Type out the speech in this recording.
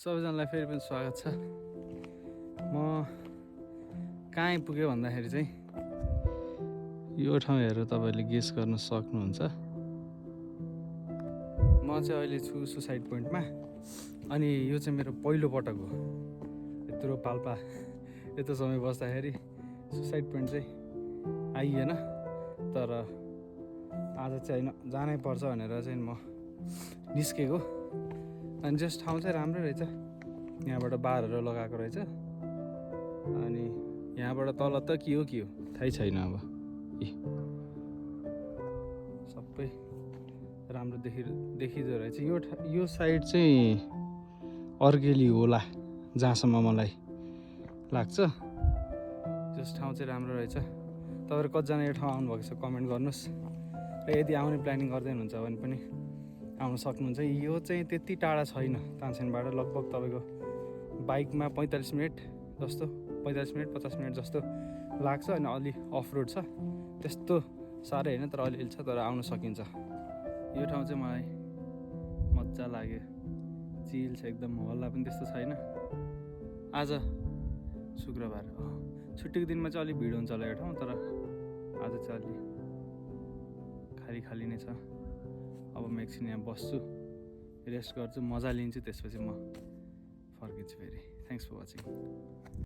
सबैजनालाई फेरि पनि स्वागत छ। म कहाँ आइपुगेँ भन्दाखेरि चाहिँ यो ठाउँ हेरेर तपाईँले गेस गर्न सक्नुहुन्छ। म चाहिँ अहिले छु सुसाइड पोइन्टमा। अनि यो चाहिँ मेरो पहिलो पटक हो यत्रो पाल्पा यत्रो समय बस्दाखेरि सुसाइड पोइन्ट चाहिँ आइएन। तर आज चाहिँ होइन, जानै पर्छ भनेर चाहिँ म निस्केको। अनि जस ठाउँ चाहिँ राम्रै रहेछ। यहाँबाट बारहरू लगाएको रहेछ। अनि यहाँबाट तल त के हो थाहै छैन। अब सबै राम्रो देखिँदो रहेछ। यो साइड चाहिँ अर्गेली होला जहाँसम्म मलाई लाग्छ। जस ठाउँ चाहिँ राम्रो रहेछ। तपाईँहरू कतिजना यो ठाउँ आउनुभएको छ कमेन्ट गर्नुहोस्। र यदि आउने प्लानिङ गर्दै हुनुहुन्छ भने पनि आउन सक्नुहुन्छ। यो चाहिँ त्यति टाढा छैन तानसेनबाट। लगभग तपाईँको बाइकमा 45 मिनट जस्तो, 45 मिनट 50 मिनट जस्तो लाग्छ। अनि अलि अफ रोड छ, त्यस्तो साह्रै होइन, तर अलिअलि छ, तर आउन सकिन्छ। यो ठाउँ चाहिँ मलाई मजा लाग्यो। चिल छ एकदम, हल्ला पनि त्यस्तो छैन। आज शुक्रबार हो, छुट्टीको दिनमा चाहिँ अलिक भिड हुन्छ होला यो ठाउँ, तर आज चाहिँ अलि खाली नै छ। अब म एकछिन यहाँ बस्छु, रेस्ट गर्छु, मजा लिन्छु, त्यसपछि म फर्किन्छु फेरि। Thanks for watching.